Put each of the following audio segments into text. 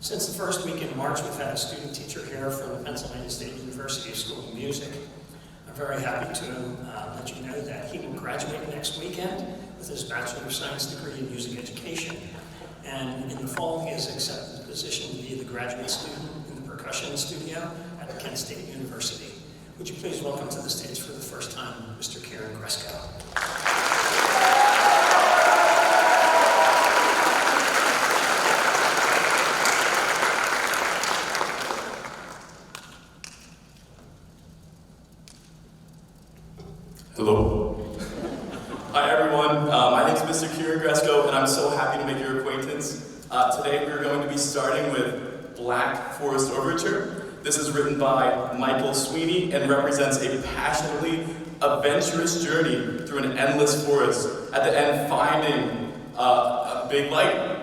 Since the first week in March, we've had a student teacher here from the Pennsylvania State University School of Music. I'm very happy to let you know that he will graduate next weekend with his Bachelor of Science degree in Music Education. And in the fall, he has accepted the position to be the graduate student in the percussion studio at Kent State University. Would you please welcome to the stage for the first time, Mr. Kieran Gresko. Hello. Hi everyone, my name is Mr. Kieran Gresko and I'm so happy to make your acquaintance. Today we're going to be starting with Black Forest Overture. This is written by Michael Sweeney and represents a passionately adventurous journey through an endless forest, at the end finding a big light.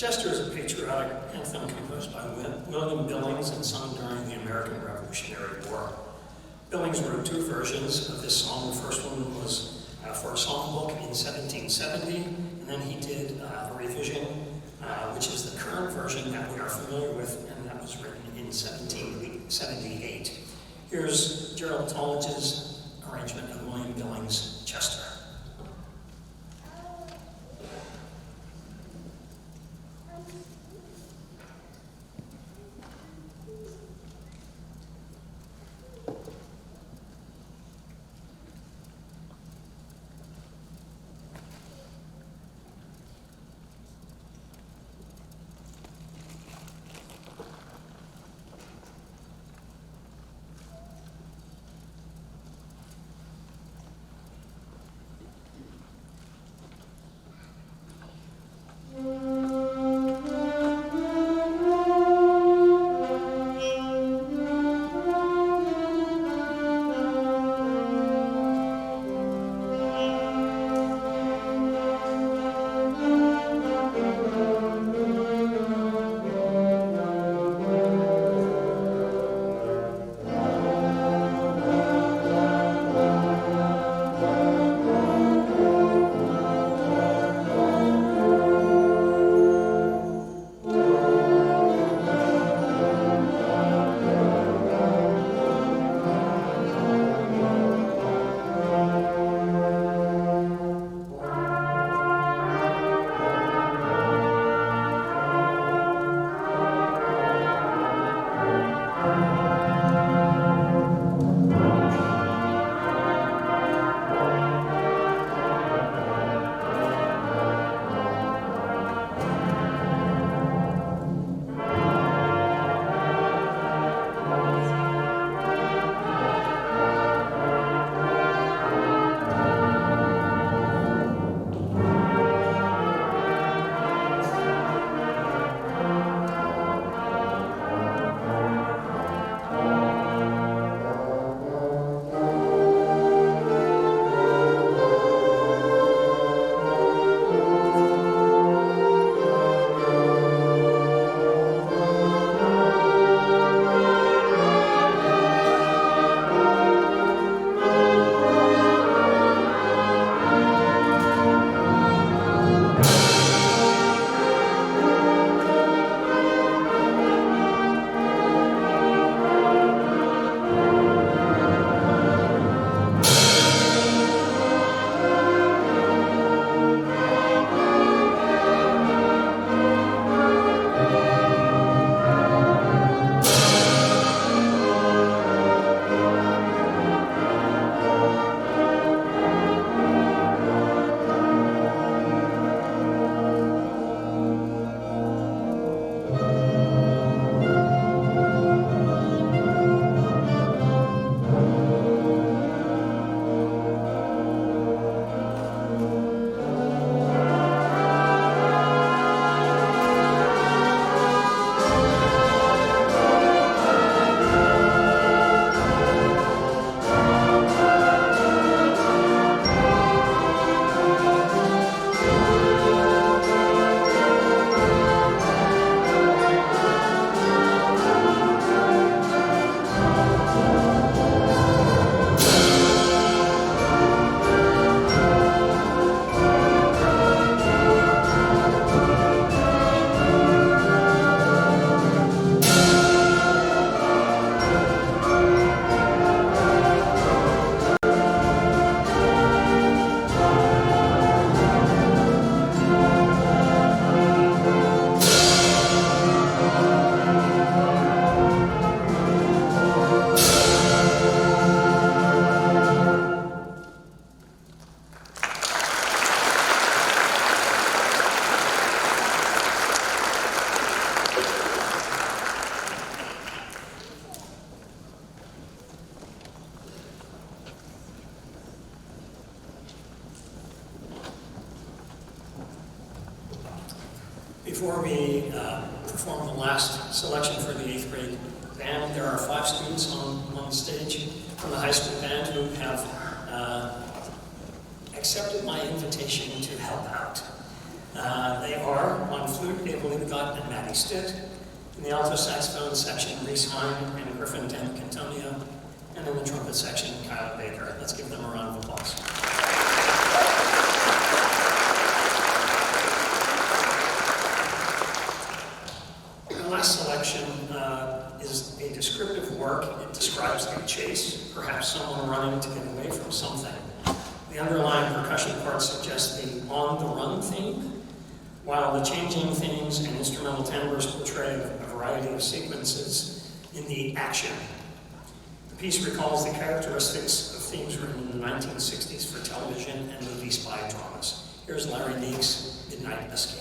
Chester is a patriotic anthem composed by William Billings and sung during the American Revolutionary War. Billings wrote two versions of this song. The first one was for a songbook in 1770, and then he did a revision, which is the current version that we are familiar with, and that was written in 1778. Here's Gerald Tolledge's arrangement of William Billings' Chester. Before we perform the last selection for the 8th grade band, there are 5 students on stage from the high school band who have accepted my invitation to help out. They are on flute, Abel Levigot and Maddie Stitt. In the alto saxophone section, Reese Hine and Griffin Cantonio. And in the trumpet section, Kyle Baker. Let's give them a round of applause. The last selection is a descriptive work. It describes a chase, perhaps someone running to get away from something. The underlying percussion part suggests the on-the-run theme, while the changing themes and instrumental timbres portray a variety of sequences in the action. The piece recalls the characteristics of themes written in the 1960s for television and movie spy dramas. Here's Larry Meek's Midnight Escape.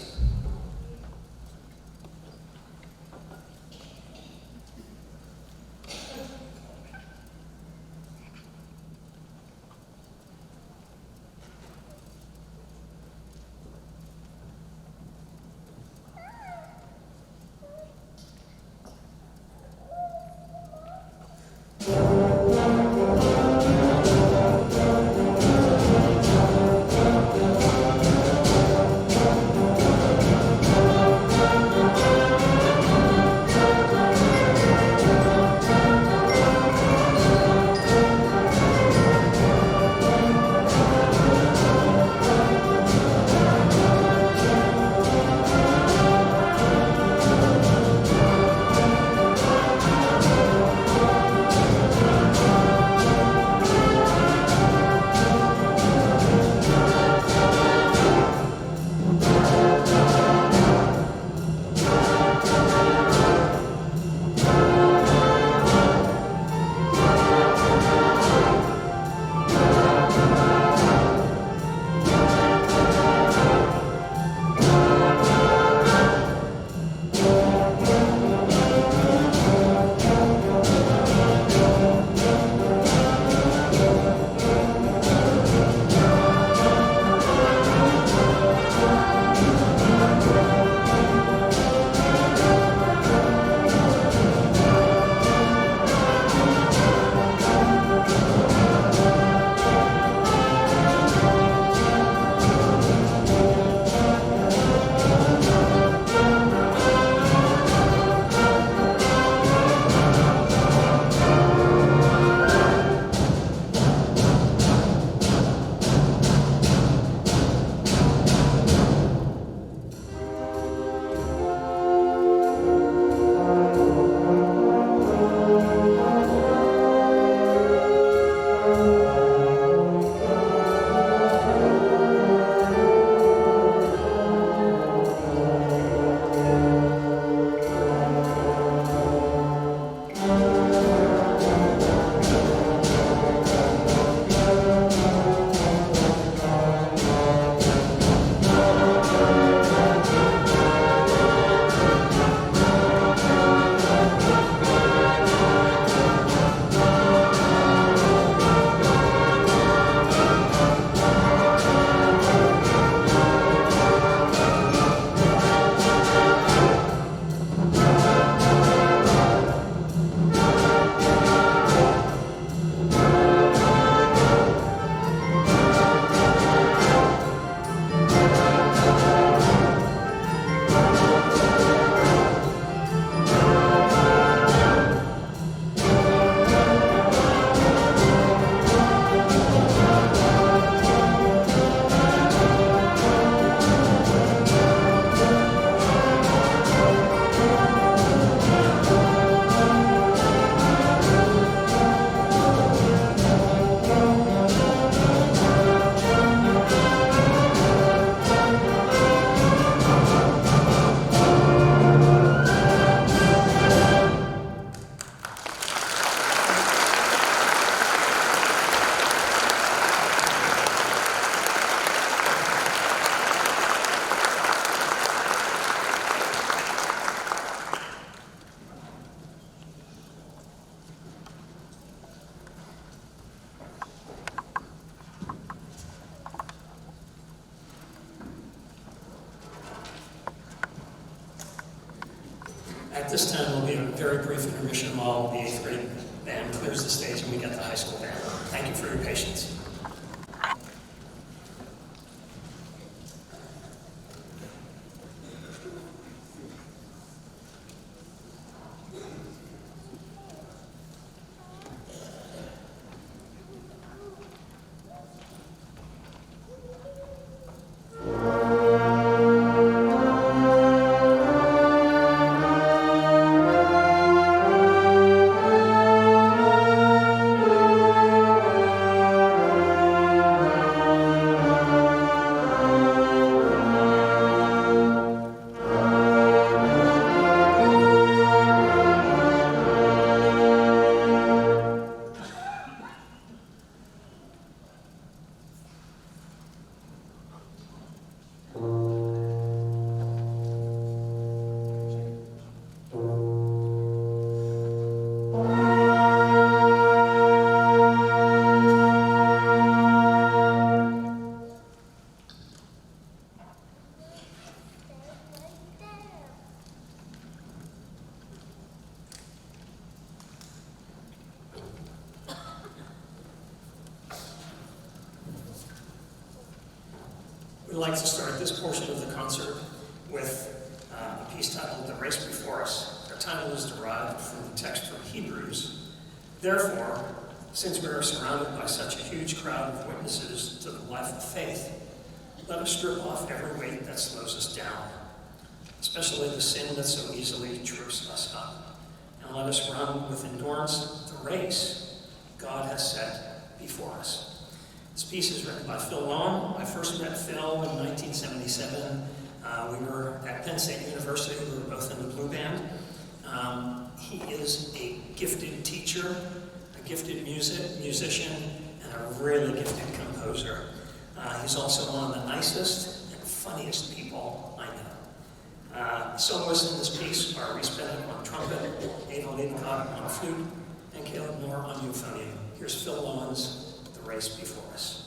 At this time, there will be a very brief intermission while the 8th grade band clears the stage and we get the high school band. Thank you for your patience. like to start this portion of the concert with a piece titled The Race Before Us. Our title is derived from the text from Hebrews. Therefore, since we are surrounded by such a huge crowd of witnesses to the life of faith, let us strip off every weight that slows us down, especially the sin that so easily trips us up. And let us run with endurance the race God has set before us. This piece is written by Phil Long. I first met Phil in 1977. We were at Penn State University. We were both in the Blue Band. He is a gifted teacher, a gifted musician, and a really gifted composer. He's also one of the nicest and funniest people I know. Soloists in this piece are Reese Bennett on trumpet, Ava Liedenkott on flute, and Caleb Moore on euphonium. Here's Phil Long's The Race Before Us.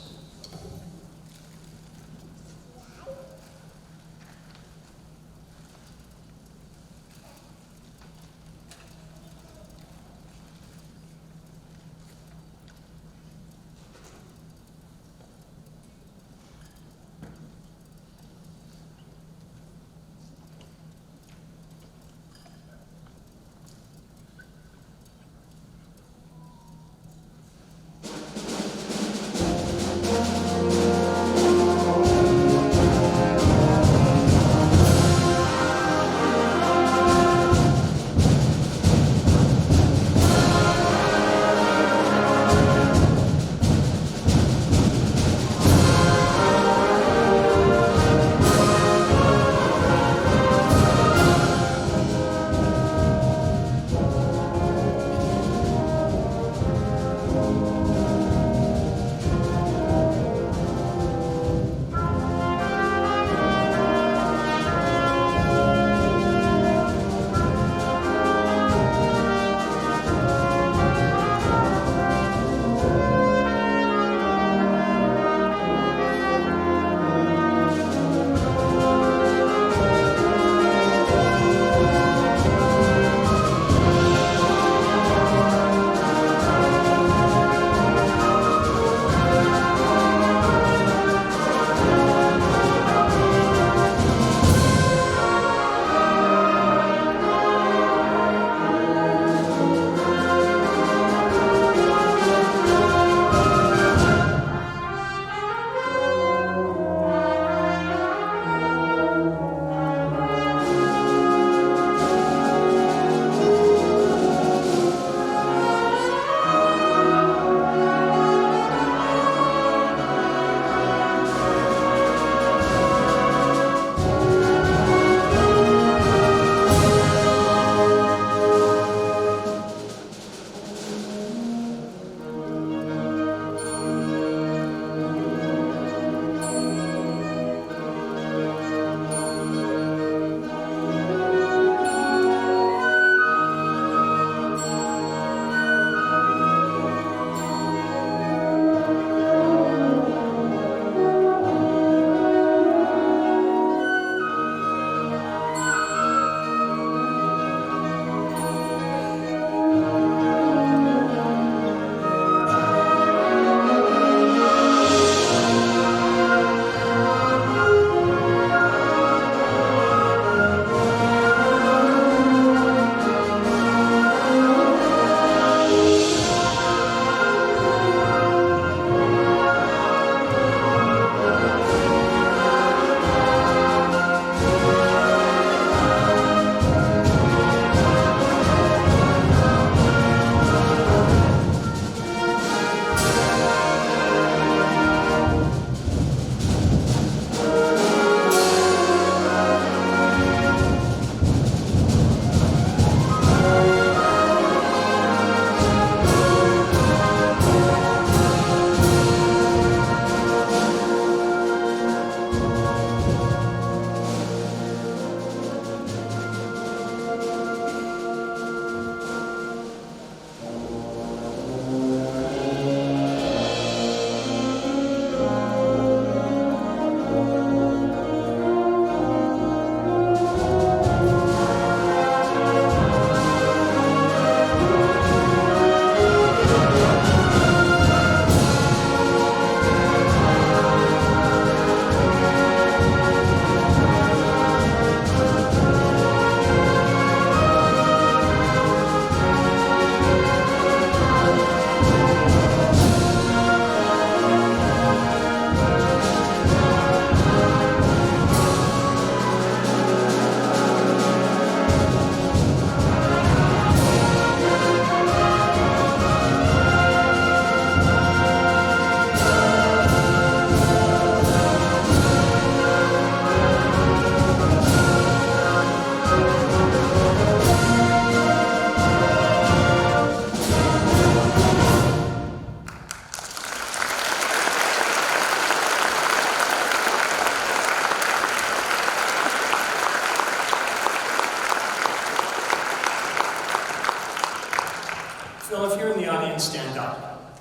Phil, if you're in the audience, stand up.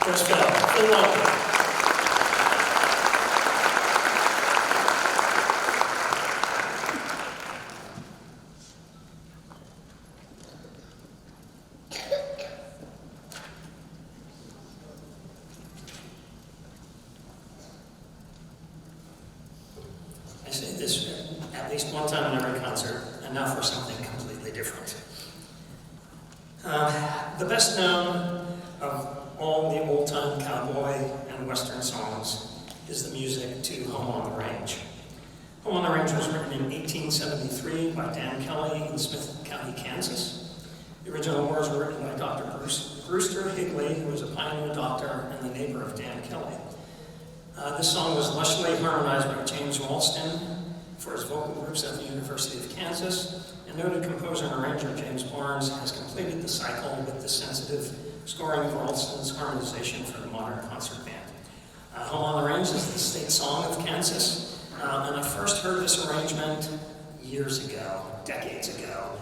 There's Phil. Phil Walker. I say this at least one time in every concert, and now for something completely different. The best known of all the old-time cowboy and western songs is the music to Home on the Range. Home on the Range was written in 1873 by Dan Kelly in Smith County, Kansas. The original words were written by Dr. Brewster Higley, who was a pioneer doctor and the neighbor of Dan Kelly. This song was lushly harmonized by James Ralston for his vocal groups at the University of Kansas, and noted composer and arranger James Barnes has completed the cycle with the sensitive scoring of Ralston's harmonization for the modern concert band. Home on the Range is the state song of Kansas, and I first heard this arrangement years ago, decades ago.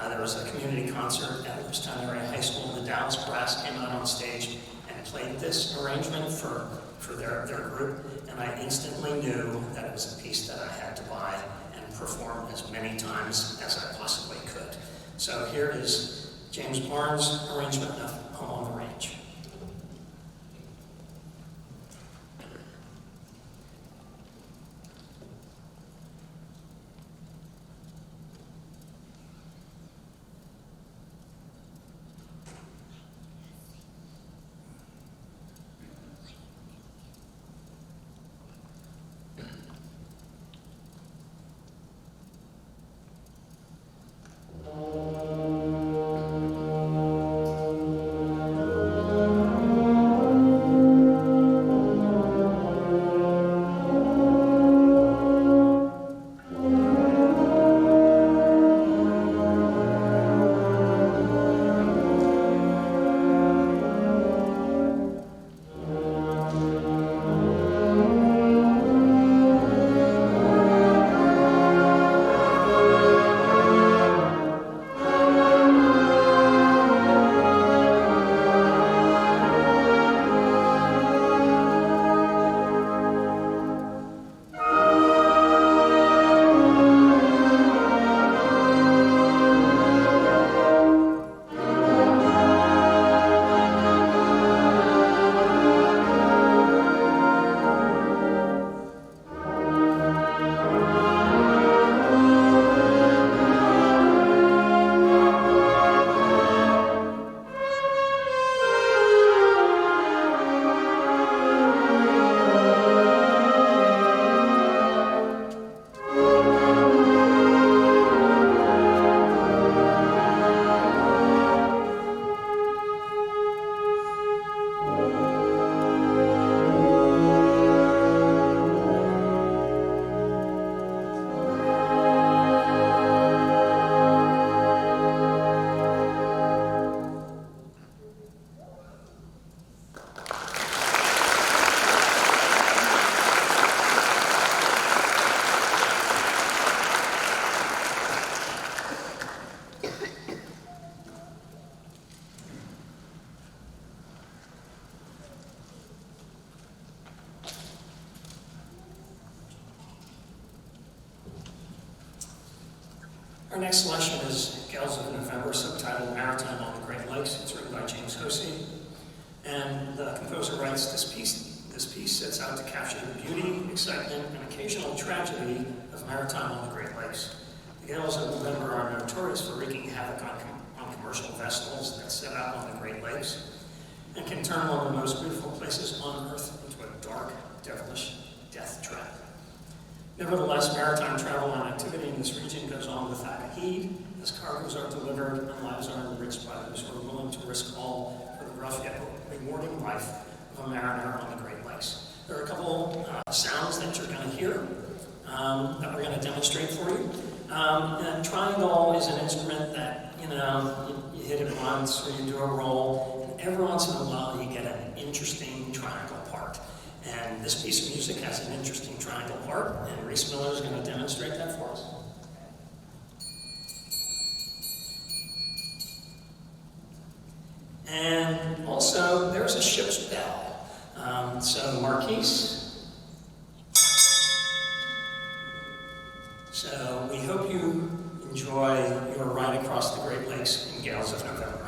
There was a community concert at Lewistown Area High School, and the Dallas Brass came out on stage and played this arrangement for their group, and I instantly knew that it was a piece that I had to buy and perform as many times as I possibly could. So here is James Barnes' arrangement of Home on the Range. Our next selection is Gales of November, subtitled Maritime on the Great Lakes. It's written by James Hosey. And the composer writes, this piece sets out to capture the beauty, excitement, and occasional tragedy of maritime on the Great Lakes. The Gales of November are notorious for wreaking havoc on commercial vessels that set out on the Great Lakes and can turn one of the most beautiful places on earth into a dark, devilish death trap. Nevertheless, maritime travel and activity in this region goes on without a heed, as cargoes are delivered and lives are enriched by those who are willing to risk all for the rough yet rewarding life of a mariner on the Great Lakes. There are a couple sounds that you're going to hear that we're going to demonstrate for you. And triangle is an instrument that, you hit it once or you do a roll, and every once in a while you get an interesting triangle part. And this piece of music has an interesting triangle part, and Reese Miller is going to demonstrate that for us. also, there's a ship's bell. So Marquise. So we hope you enjoy your ride across the Great Lakes in gales of November.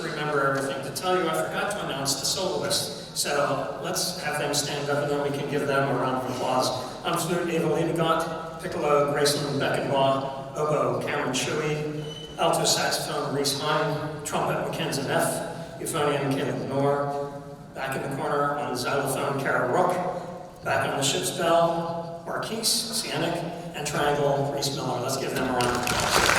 to remember everything to tell you, I forgot to announce the soloist. So let's have them stand up and then we can give them a round of applause. On flute, Ava Ledegot, piccolo, Graceland Beckenbaugh, oboe, Cameron Shuey, alto saxophone, Reese Hine, trumpet, Mackenzie Neff, euphonium, Caleb Knorr, back in the corner on xylophone, Kara Rook, back on the ship's bell, Marquise, Sienic, and triangle, Reese Miller. Let's give them a round of applause.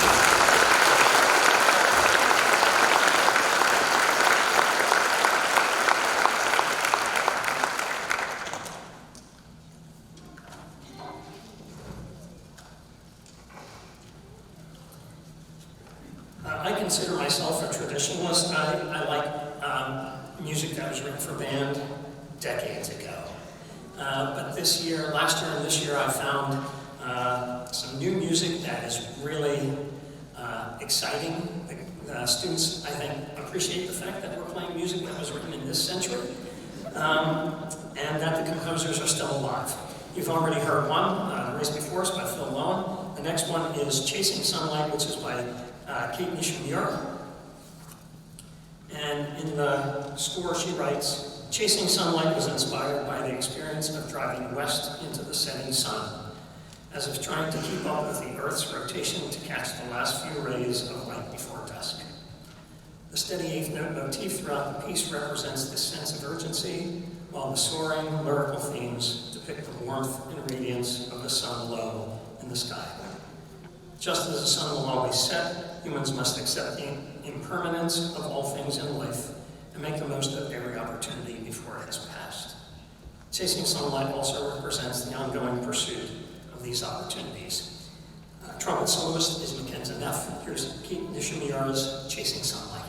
I consider myself a traditionalist. I like music that was written for band decades ago. But last year and this year, I found some new music that is really exciting. The students, I think, appreciate the fact that we're playing music that was written in this century, and that the composers are still alive. You've already heard one, The Race Before Us by Phil Lowen. The next one is Chasing Sunlight, which is by Kate Nishimura. And in the score she writes, Chasing Sunlight was inspired by the experience of driving west into the setting sun, as if trying to keep up with the Earth's rotation to catch the last few rays of light before dusk. The steady eighth note motif throughout the piece represents this sense of urgency, while the soaring lyrical themes depict the warmth and radiance of the sun low in the sky. Just as the sun will always set, humans must accept the impermanence of all things in life and make the most of every opportunity before it has passed. Chasing Sunlight also represents the ongoing pursuit of these opportunities. Trumpet soloist is Mackenzie Neff. Here's Kate Nishimura's Chasing Sunlight.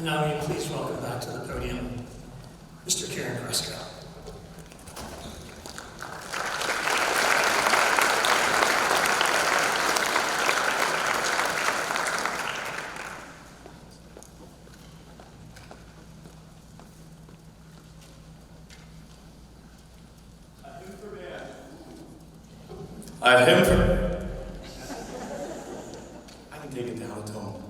And now will you please welcome back to the podium, Mr. Kieran Cresco. A hymn for... I can take it down a tone.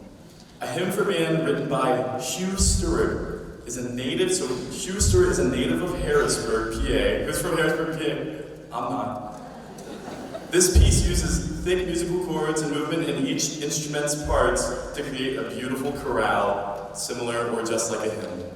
A hymn for band written by Hugh Stewart is a native, so Hugh Stewart is a native of Harrisburg, PA. Who's from Harrisburg, PA? I'm not. This piece uses thick musical chords and movement in each instrument's parts to create a beautiful chorale, similar or just like a hymn.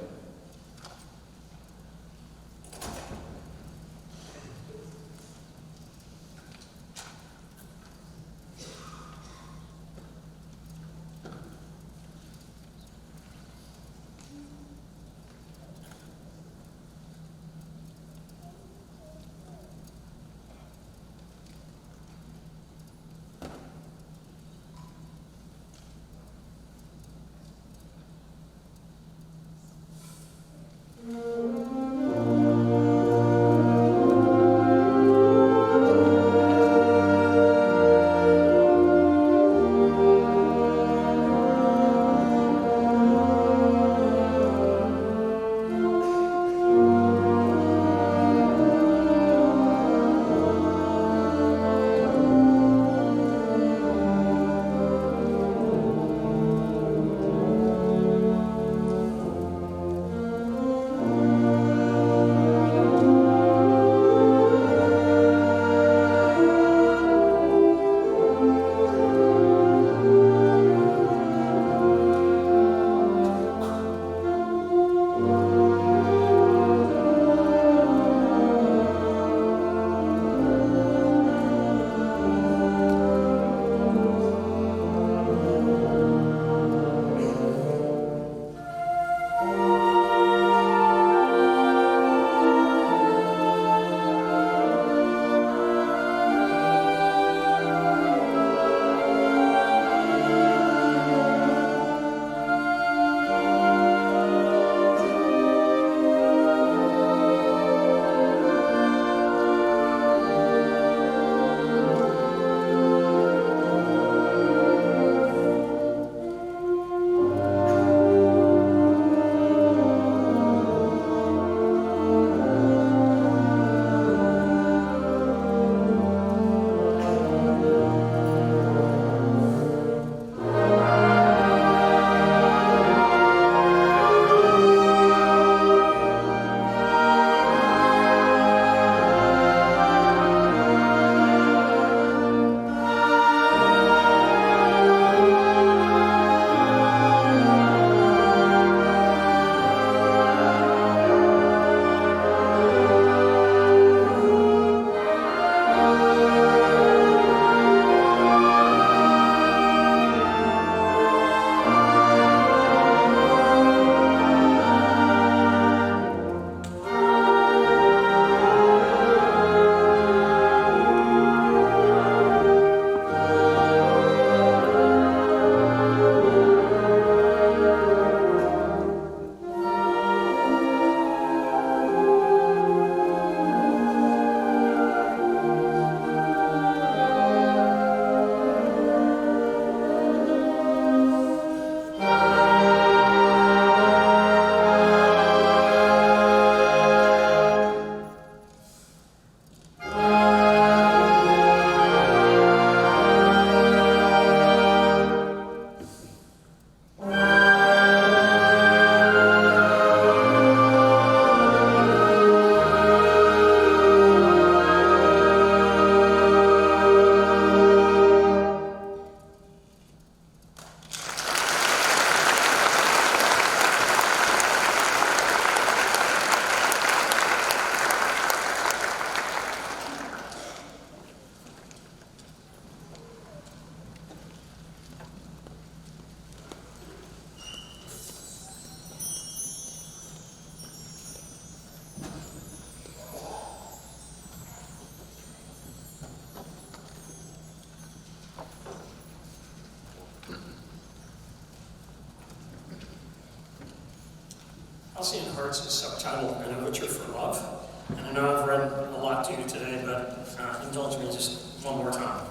Halcyon Hearts is subtitled An Overture for Love. And I know I've read a lot to you today, but indulge me just one more time.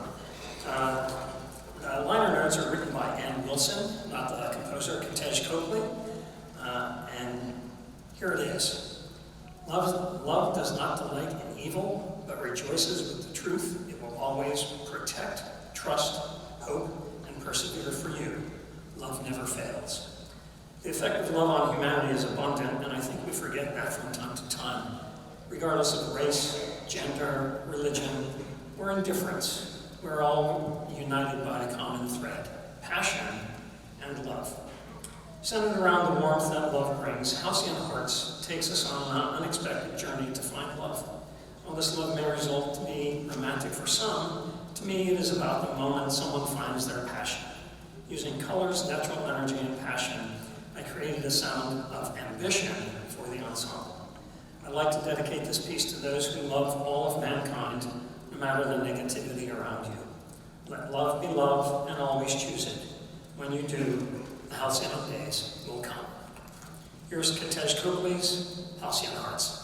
The liner notes are written by Ann Wilson, not the composer, Katej Copley. And here it is. Love does not delight in evil, but rejoices with the truth. It will always protect, trust, hope, and persevere for you. Love never fails. The effect of love on humanity is abundant, and I think we forget that from time to time. Regardless of race, gender, religion, or indifference, we're all united by a common thread, passion and love. Centered around the warmth that love brings, Halcyon Hearts takes us on an unexpected journey to find love. While this love may result to be romantic for some, to me it is about the moment someone finds their passion. Using colors, natural energy, and passion, I created a sound of ambition for the ensemble. I'd like to dedicate this piece to those who love all of mankind, no matter the negativity around you. Let love be love and always choose it. When you do, the Halcyon days will come. Here's Katej Copley's Halcyon Hearts.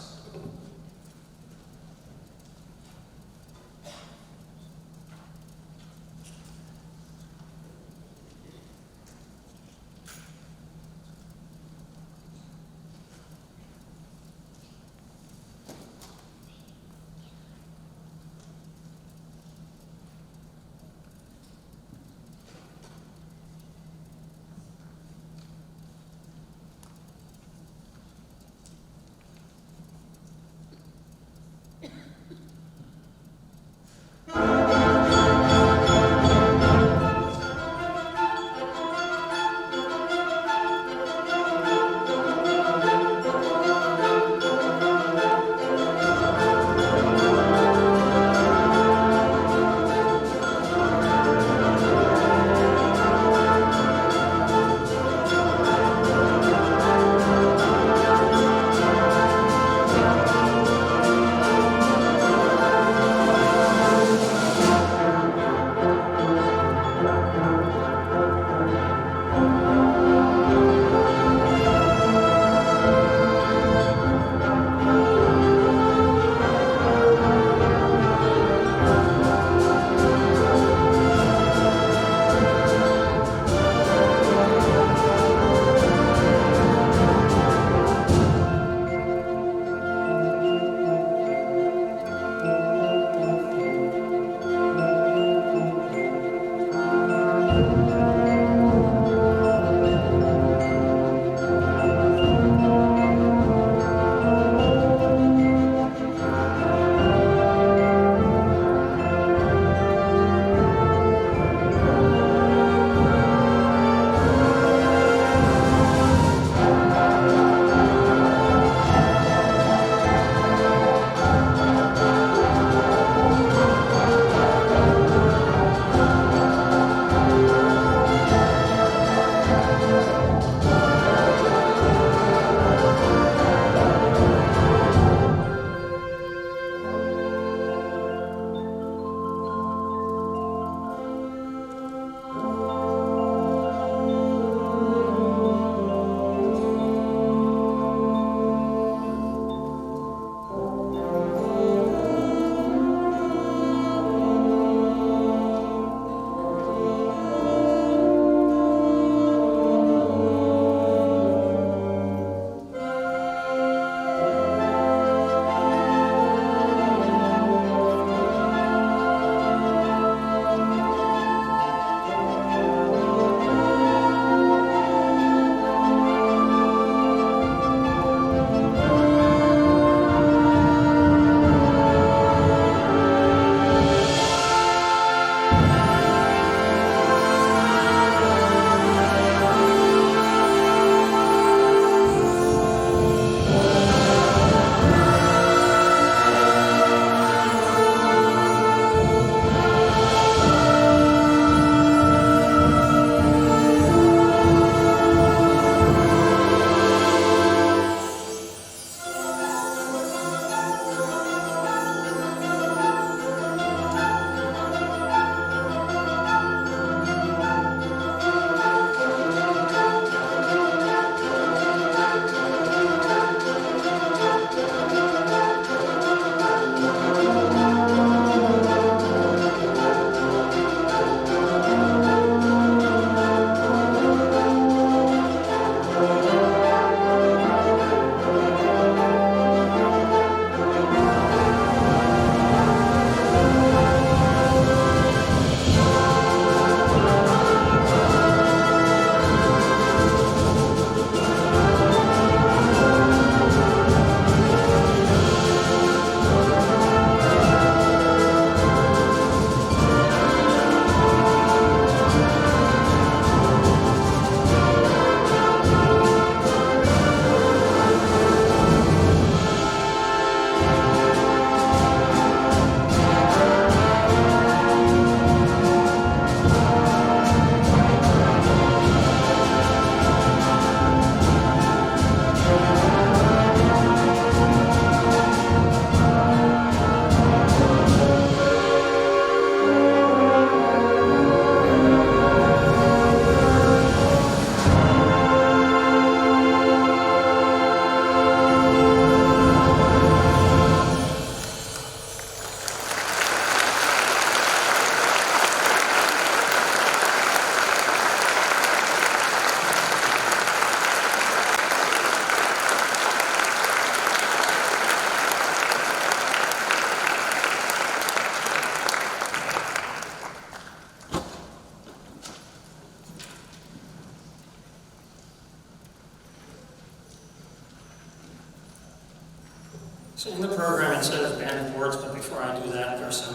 So in the program it says band awards, but before I do that, there are some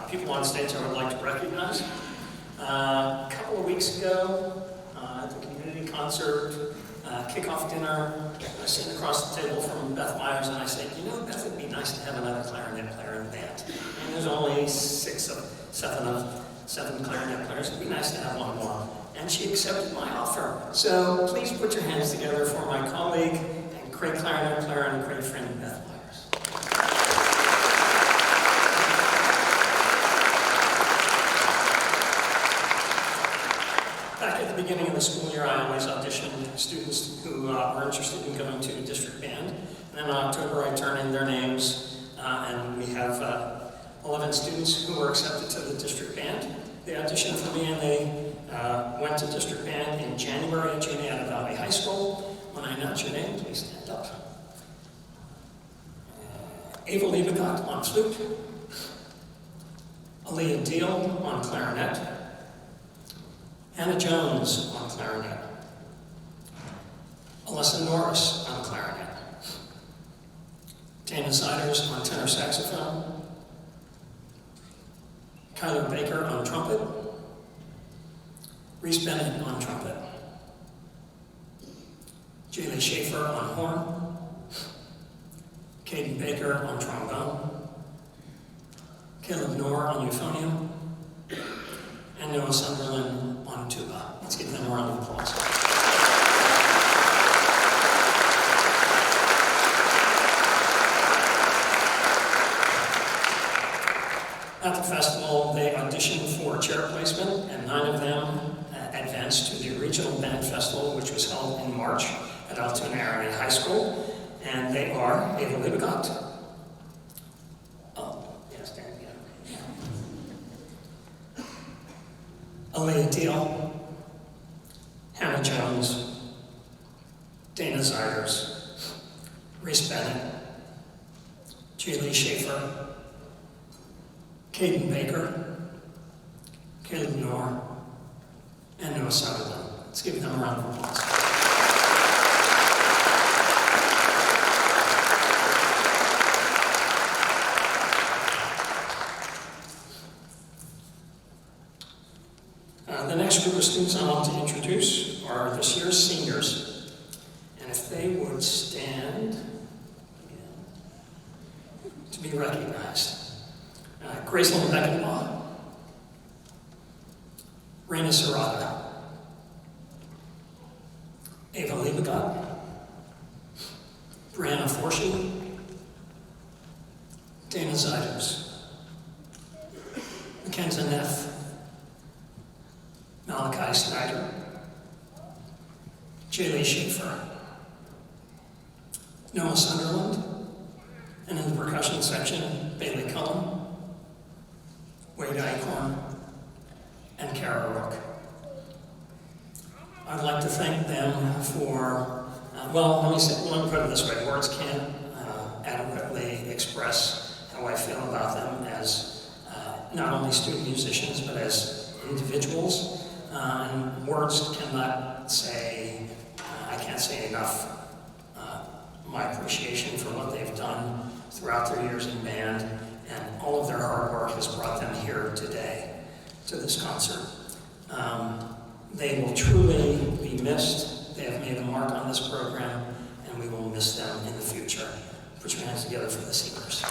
people on stage I would like to recognize. A couple of weeks ago, at the community concert, kickoff dinner, I was sitting across the table from Beth Myers and I said, you know, Beth, it'd be nice to have another clarinet player in the band. And there's only seven clarinet players. It'd be nice to have one more. And she accepted my offer. So please put your hands together for my colleague and great clarinet player and great friend, Beth Myers. Back at the beginning of the school year, I always auditioned students who were interested in going to district band. And then in October, I turn in their names, and we have 11 students who were accepted to the district band. They auditioned for me, and they went to district band in January at Juniata Valley High School. When I announce your name, please stand up. Ava Liebegott on flute. Aaliyah Deal on clarinet. Hannah Jones on clarinet. Alyssa Norris on clarinet. Dana Siders on tenor saxophone. Kyler Baker on trumpet. Reese Bennett on trumpet. Jaylee Schaefer on horn. Caden Baker on trombone. Caleb Knorr on euphonium. And Noah Sunderland on tuba. Let's give them a round of applause. At the festival, they auditioned for chair placement, and 9 of them advanced to the regional band festival, which was held in March at Altoona Area High School. And they are Ava Liebegott. Oh, yes, there we go. Aaliyah Deal, Hannah Jones, Dana Ziders, Reese Bennett, Jaylee Schaefer, Caden Baker, Caleb Knorr, and Noah Sunderland. Let's give them a round of applause. The next group of students I want to introduce are this year's seniors. And if they would stand to be recognized. Gracelyn Beckenbaugh, Raina Serrata, Ava Liebegott, Brianna Forshee, Dana Ziders, Mackenzie Neff, Malachi Snyder, Jaylee Schaefer, Noah Sunderland, and in the percussion section, Bailey Cullen, Wade Eichhorn, and Kara Rook. I'd like to thank them for, let me put it this way, words can't adequately express how I feel about them as not only student musicians, but as individuals. And words cannot say, I can't say enough my appreciation for what they've done throughout their years in band, and all of their hard work has brought them here today to this concert. They will truly be missed. They have made a mark on this program, and we will miss them in the future. Put your hands together for the seniors.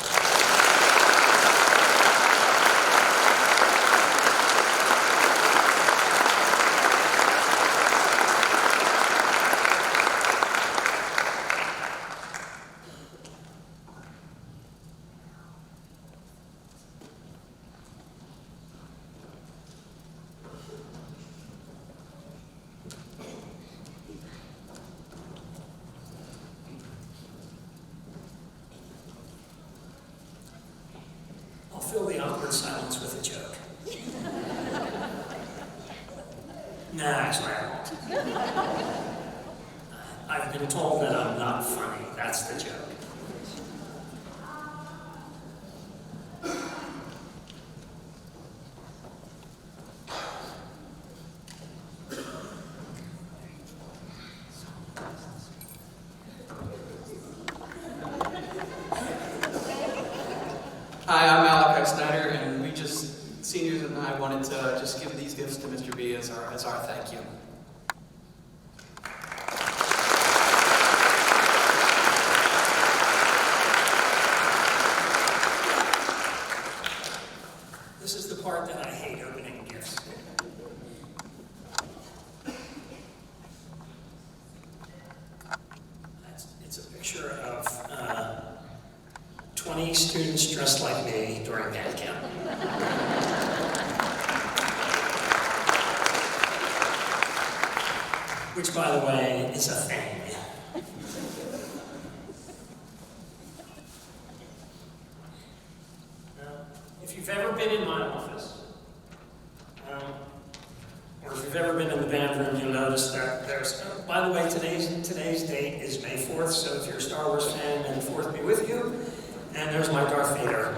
Fill the awkward silence with a joke. Nah, actually I won't. I've been told that I'm not funny. That's the joke. Hi, I'm Malachi Snyder, and we just, seniors and I, wanted to just give these gifts to Mr. B as our thank you. This is the part that I hate, opening gifts. It's a picture of 20 students dressed like me during band camp. Which, by the way, is a thing. If you've ever been in my office, or if you've ever been in the band room, you'll notice that there's, by the way, today's date is May 4th, so if you're a Star Wars fan, May the 4th be with you. And there's my Darth Vader.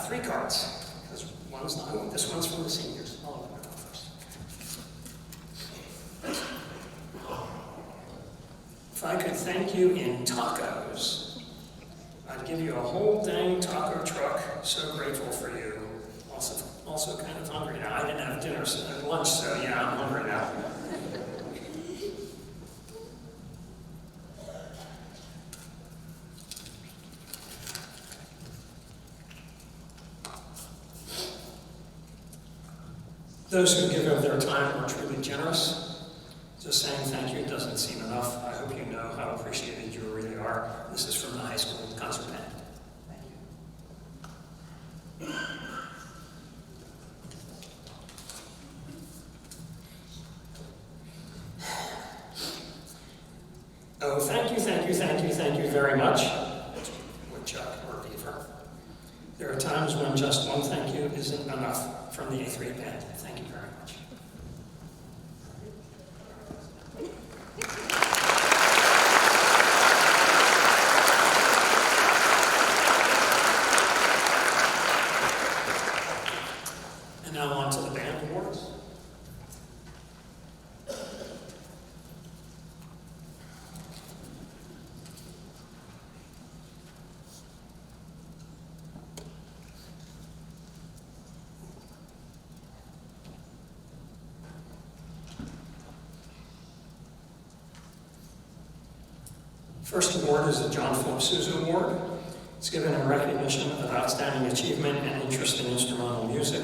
Three cards, because one's not, this one's from the seniors. I'll open it up first. If I could thank you in tacos, I'd give you a whole dang taco truck. So grateful for you. Also kind of hungry now. I didn't have dinner and lunch, so yeah, I'm hungry now. Those who give of their time are truly generous. Just saying thank you doesn't seem enough. I hope you know how appreciated you really are. This is from the high school concert band. Thank you. Oh, thank you very much. Woodchuck or beaver. There are times when just one thank you isn't enough. From the A3 band. Thank you very much. And now on to the band awards. First award is the John Philip Sousa Award. It's given in recognition of outstanding achievement and interest in instrumental music,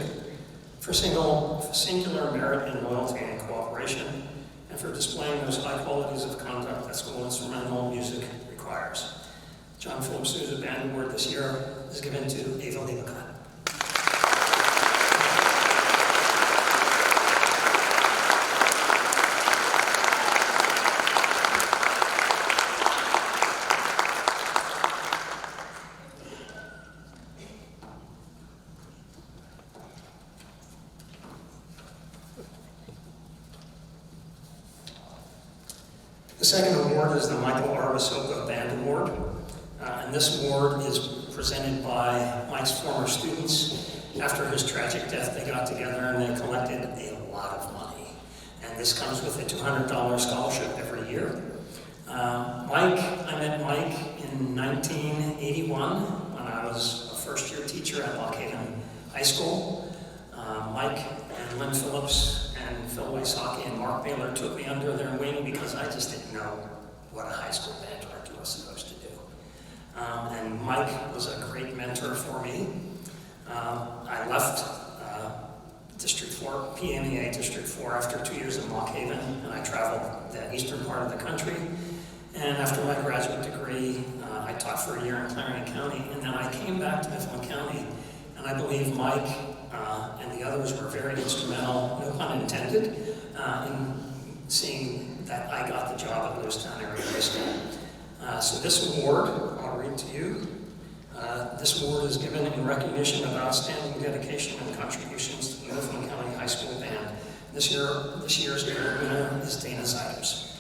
for singular merit in loyalty and cooperation, and for displaying those high qualities of conduct that school instrumental music requires. John Philip Sousa Band Award this year is given to Ava Levicott. The second award is the Michael R. Wasilka Band Award. And this award is presented by Mike's former students. After his tragic death, they got together and they collected a lot of money. And this comes with a $200 scholarship every year. I met Mike in 1981 when I was a first-year teacher at Lock Haven High School. Mike and Lynn Phillips and Phil Wysocki and Mark Baylor took me under their wing because I just didn't know what a high school band director was supposed to do. And Mike was a great mentor for me. I left District 4, PMEA District 4 after 2 years in Lock Haven, and I traveled the eastern part of the country. And after my graduate degree, I taught for a year in Clarion County, and then I came back to Mifflin County, and I believe Mike and the others were very instrumental, no pun intended, in seeing that I got the job at Lewistown Area High School. So this award, I'll read to you. This award is given in recognition of outstanding dedication and contributions to the Mifflin County High School Band This year's award winner is Dana Ziders.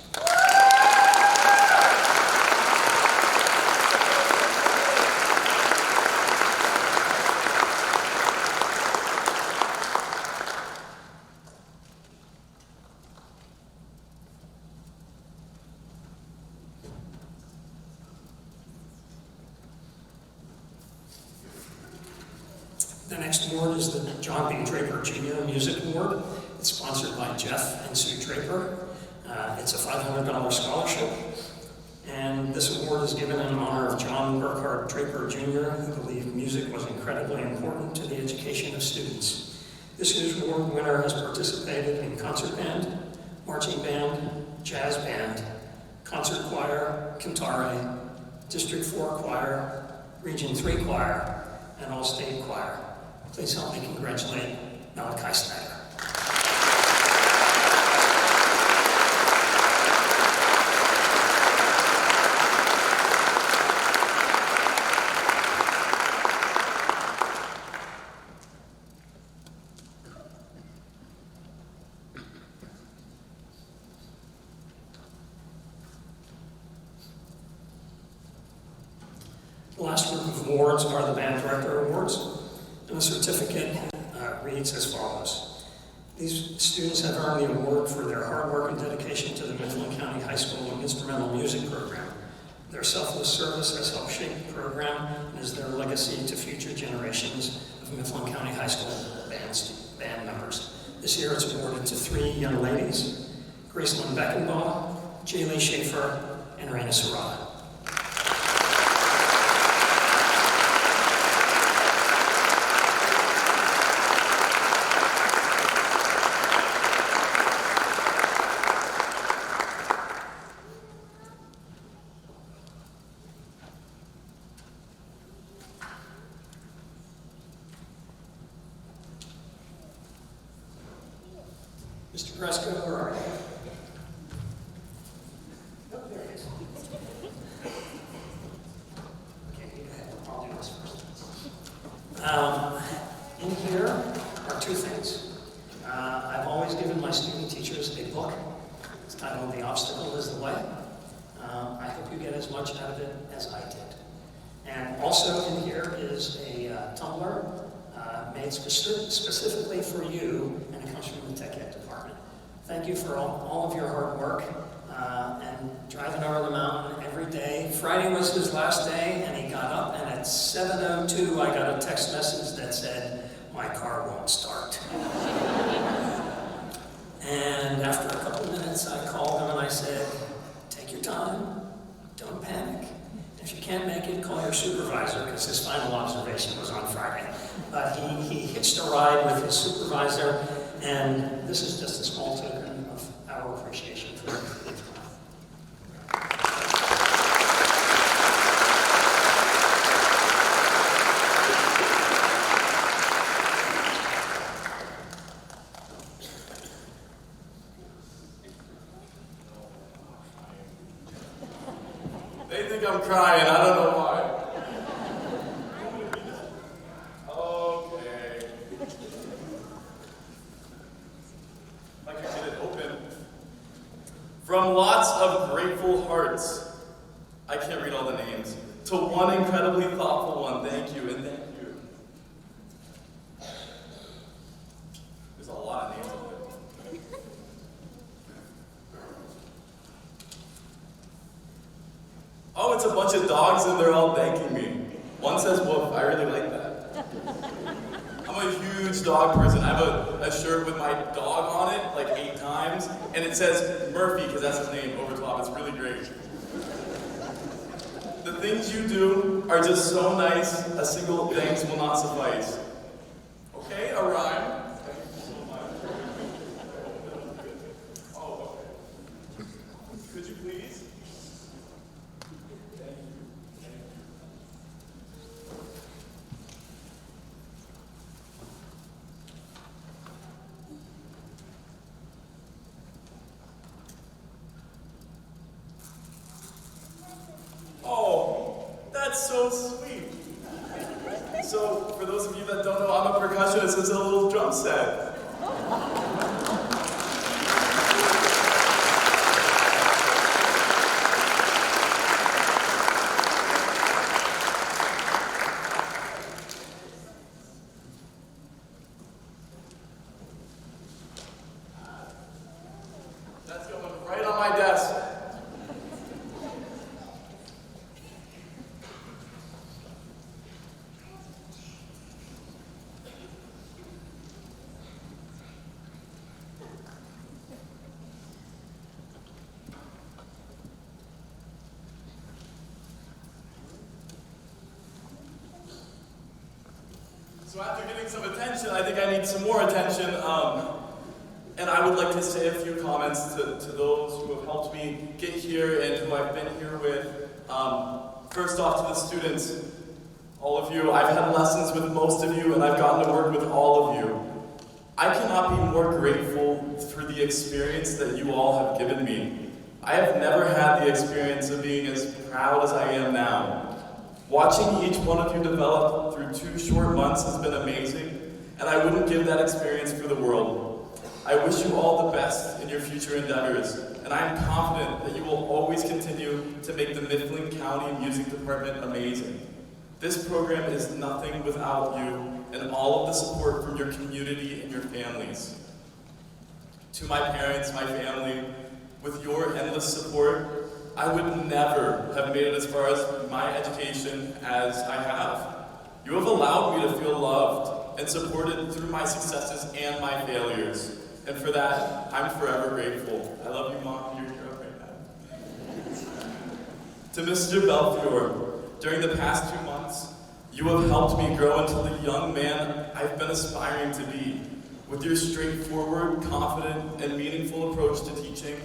The next award is the John B. Draper Jr. Music Award. It's sponsored by Jeff and Sue Draper. It's a $500 scholarship. And this award is given in honor of John Burkhart Draper Jr., who believed music was incredibly important to the education of students. This year's award winner has participated in concert band, marching band, jazz band, concert choir, cantare, District 4 choir, Region 3 choir, and all-state choir. Please help me congratulate Malachi Snyder. The last group of awards are the Band Director Awards, and the certificate reads as follows. These students have earned the award for their hard work and dedication to the Mifflin County High School Instrumental Music Program. Their selfless service has helped shape the program and is their legacy to future generations of Mifflin County High School band members. This year it's awarded to 3 young ladies, Gracelyn Beckenbaugh, Jaylee Schaefer, and Raina Serrata. Mr. Gresco, where are you? Oh, there he is. Okay, go ahead. I'll do this first. In here are 2 things. I've always given my student teachers a book. It's titled The Obstacle is the Way. I hope you get as much out of it as I did. And also in here is a tumbler made specifically for you, and it comes from the Tech Ed department. Thank you for all of your hard work and driving over the mountain every day. Friday was his last day, and he got up, and at 7:02 I got a text message that said, "My car won't start." And after a couple minutes I called him and I said, "Take your time, don't panic. If you can't make it, call your supervisor," because his final observation was on Friday. But he hitched a ride with his supervisor, and this is just a small token of our appreciation for him. They think I'm crying, I don't know why. Okay. Like I get it open. From lots of grateful hearts, I can't read all the names, to one incredibly thoughtful one, thank you and thank you. There's a lot of names on there. Oh, it's a bunch of dogs and they're all thanking me. One says woof, I really like that. I'm a huge dog person. I have a shirt with my dog on it, like 8 times, and it says Murphy, because that's his name, over top. It's really great. The things you do are just so nice, a single thanks will not suffice. Okay, a rhyme. Thank you so much. Oh, okay. Could you please? Oh, that's so sweet. So, for those of you that don't know, I'm a percussionist. It's a little drum set. So after getting some attention, I think I need some more attention. And I would like to say a few comments to those who have helped me get here and who I've been here with. First off, to the students, all of you, I've had lessons with most of you, and I've gotten to work with all of you. I cannot be more grateful for the experience that you all have given me. I have never had the experience of being as proud as I am now. Watching each one of you develop through 2 short months has been amazing, and I wouldn't give that experience for the world. I wish you all the best in your future endeavors, and I am confident that you will always continue to make the Mifflin County Music Department amazing. This program is nothing without you and all of the support from your community and your families. To my parents, my family, with your endless support, I would never have made it as far as my education as I have. You have allowed me to feel loved and supported through my successes and my failures. And for that, I'm forever grateful. I love you, Mom. You're here right now. To Mr. Belfiore, during the past 2 months, you have helped me grow into the young man I've been aspiring to be. With your straightforward, confident, and meaningful approach to teaching,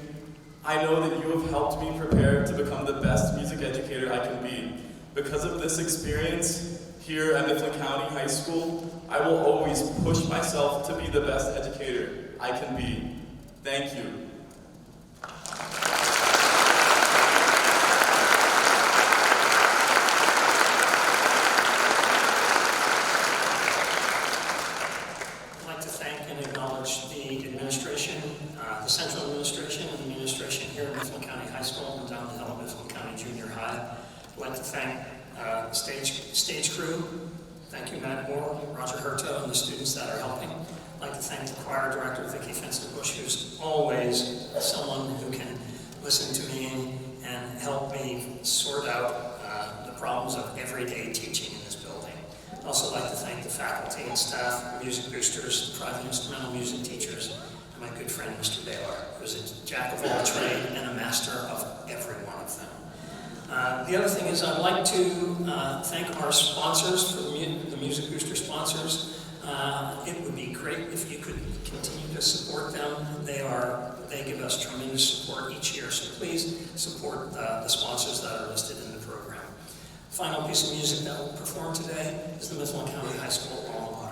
I know that you have helped me prepare to become the best music educator I can be. Because of this experience here at Mifflin County High School, I will always push myself to be the best educator I can be. Thank you. I'd like to thank and acknowledge the administration, the central administration and the administration here at Mifflin County High School and down the hill at Mifflin County Junior High. I'd like to thank the stage crew. Thank you, Matt Moore, Roger Herto, and the students that are helping. I'd like to thank the choir director, Vicki Fenster-Bush, who's always someone who can listen to me and help me sort out the problems of everyday teaching in this building. I'd also like to thank the faculty and staff, music boosters, private instrumental music teachers, and my good friend, Mr. Baylor, who's a jack of all trades and a master of every one of them. The other thing is I'd like to thank our sponsors, for the Music Booster sponsors. It would be great if you could continue to support them. They give us tremendous support each year, so please support the sponsors that are listed in the program. Final piece of music that will perform today is the Mifflin County High School Alma Mater.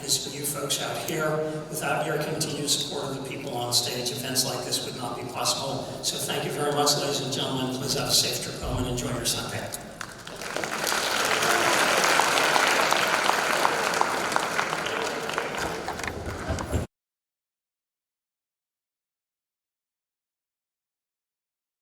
Is you folks out here. Without your continued support of the people on stage, events like this would not be possible. So thank you very much, ladies and gentlemen. Please have a safe trip home and enjoy your Sunday.